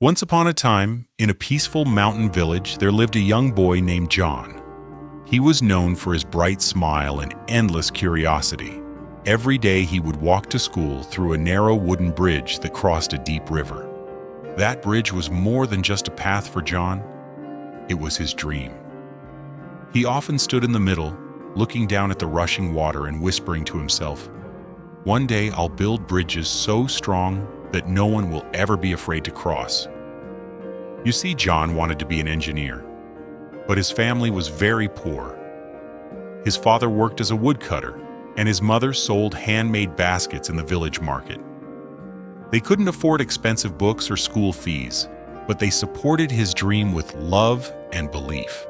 Once upon a time, in a peaceful mountain village, there lived a young boy named John. He was known for his bright smile and endless curiosity. Every day he would walk to school through a narrow wooden bridge that crossed a deep river. That bridge was more than just a path for John. It was his dream. He often stood in the middle, looking down at the rushing water and whispering to himself, "One day I'll build bridges so strong that no one will ever be afraid to cross." You see, John wanted to be an engineer, but his family was very poor. His father worked as a woodcutter, and his mother sold handmade baskets in the village market. They couldn't afford expensive books or school fees, but they supported his dream with love and belief.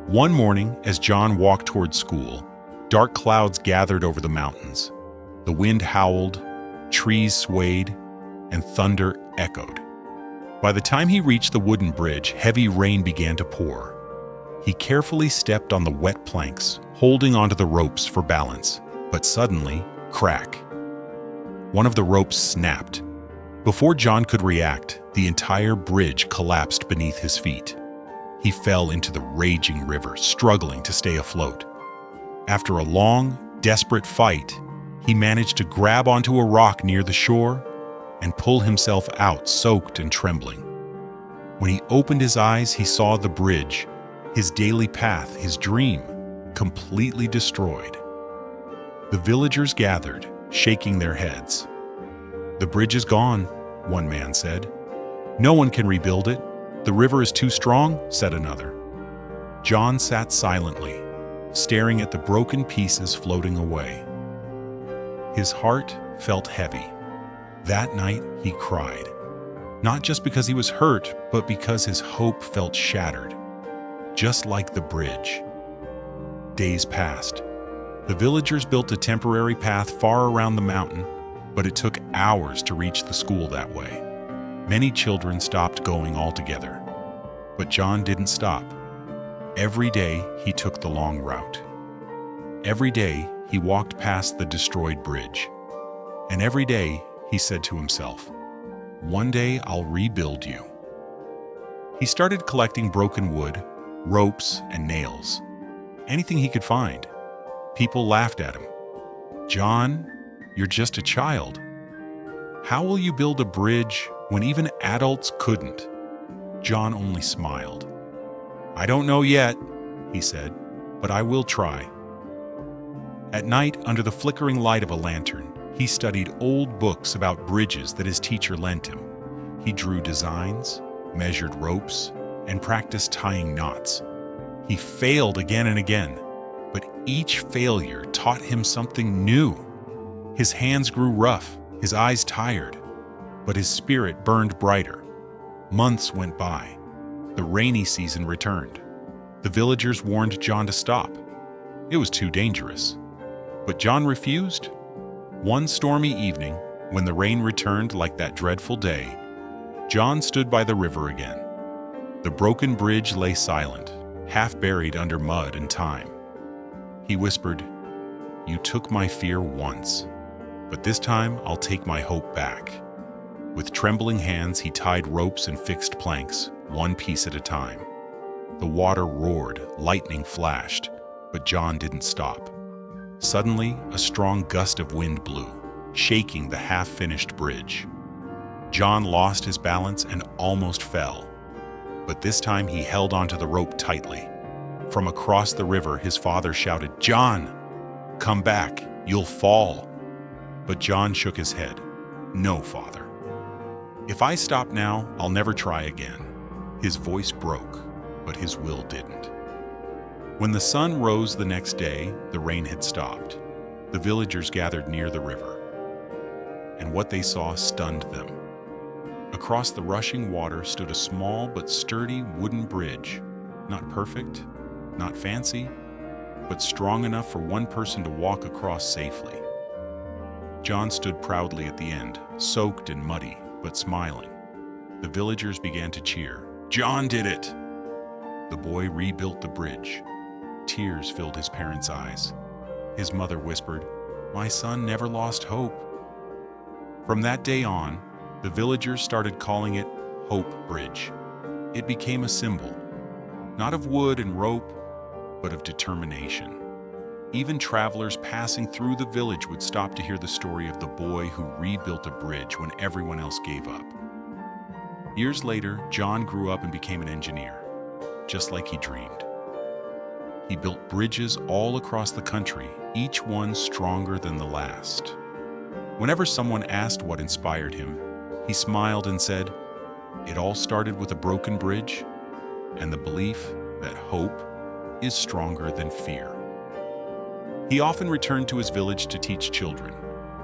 One morning, as John walked toward school, dark clouds gathered over the mountains. The wind howled, trees swayed, and thunder echoed. By the time he reached the wooden bridge, heavy rain began to pour. He carefully stepped on the wet planks, holding onto the ropes for balance, but suddenly, crack. One of the ropes snapped. Before John could react, the entire bridge collapsed beneath his feet. He fell into the raging river, struggling to stay afloat. After a long, desperate fight, he managed to grab onto a rock near the shore and pull himself out, soaked and trembling. When he opened his eyes, he saw the bridge, his daily path, his dream, completely destroyed. The villagers gathered, shaking their heads. "The bridge is gone," one man said. "No one can rebuild it. The river is too strong," said another. John sat silently, staring at the broken pieces floating away. His heart felt heavy. That night, he cried. Not just because he was hurt, but because his hope felt shattered. Just like the bridge. Days passed. The villagers built a temporary path far around the mountain, but it took hours to reach the school that way. Many children stopped going altogether. But John didn't stop. Every day, he took the long route. Every day, he walked past the destroyed bridge. And every day, he said to himself, "One day I'll rebuild you." He started collecting broken wood, ropes, and nails. Anything he could find. People laughed at him. "John, you're just a child. How will you build a bridge when even adults couldn't?" John only smiled. "I don't know yet," he said, "but I will try." At night, under the flickering light of a lantern, he studied old books about bridges that his teacher lent him. He drew designs, measured ropes, and practiced tying knots. He failed again and again, but each failure taught him something new. His hands grew rough, his eyes tired, but his spirit burned brighter. Months went by. The rainy season returned. The villagers warned John to stop. It was too dangerous. But John refused. One stormy evening, when the rain returned like that dreadful day, John stood by the river again. The broken bridge lay silent, half buried under mud and time. He whispered, "You took my fear once, but this time I'll take my hope back." With trembling hands, he tied ropes and fixed planks, one piece at a time. The water roared, lightning flashed, but John didn't stop. Suddenly, a strong gust of wind blew, shaking the half-finished bridge. John lost his balance and almost fell. But this time he held onto the rope tightly. From across the river, his father shouted, "John, come back, you'll fall." But John shook his head. "No, father. If I stop now, I'll never try again." His voice broke, but his will didn't. When the sun rose the next day, the rain had stopped. The villagers gathered near the river, and what they saw stunned them. Across the rushing water stood a small but sturdy wooden bridge, not perfect, not fancy, but strong enough for one person to walk across safely. John stood proudly at the end, soaked and muddy, but smiling. The villagers began to cheer. "John did it!" The boy rebuilt the bridge. Tears filled his parents' eyes. His mother whispered, "My son never lost hope." From that day on, the villagers started calling it Hope Bridge. It became a symbol, not of wood and rope, but of determination. Even travelers passing through the village would stop to hear the story of the boy who rebuilt a bridge when everyone else gave up. Years later, John grew up and became an engineer, just like he dreamed. He built bridges all across the country, each one stronger than the last. Whenever someone asked what inspired him, he smiled and said, "It all started with a broken bridge and the belief that hope is stronger than fear." He often returned to his village to teach children.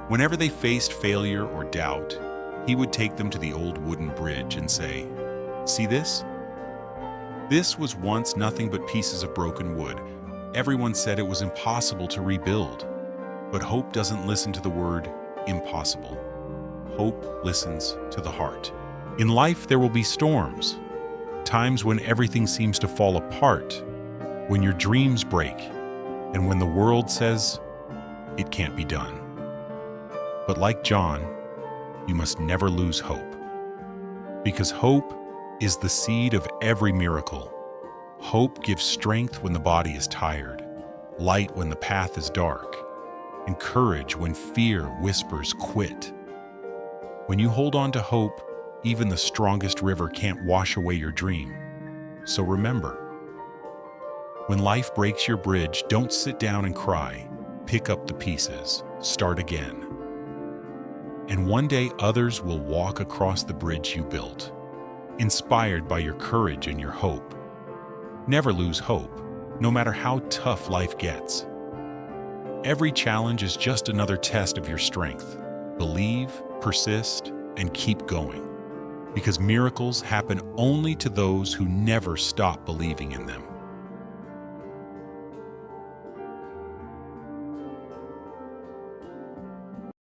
Whenever they faced failure or doubt, he would take them to the old wooden bridge and say, "See this? This was once nothing but pieces of broken wood. Everyone said it was impossible to rebuild. But hope doesn't listen to the word impossible. Hope listens to the heart." In life, there will be storms, times when everything seems to fall apart, when your dreams break, and when the world says it can't be done. But like John, you must never lose hope. Because hope is the seed of every miracle. Hope gives strength when the body is tired, light when the path is dark, and courage when fear whispers quit. When you hold on to hope, even the strongest river can't wash away your dream. So remember, when life breaks your bridge, don't sit down and cry. Pick up the pieces, start again. And one day others will walk across the bridge you built, inspired by your courage and your hope. Never lose hope, no matter how tough life gets. Every challenge is just another test of your strength. Believe, persist, and keep going. Because miracles happen only to those who never stop believing in them.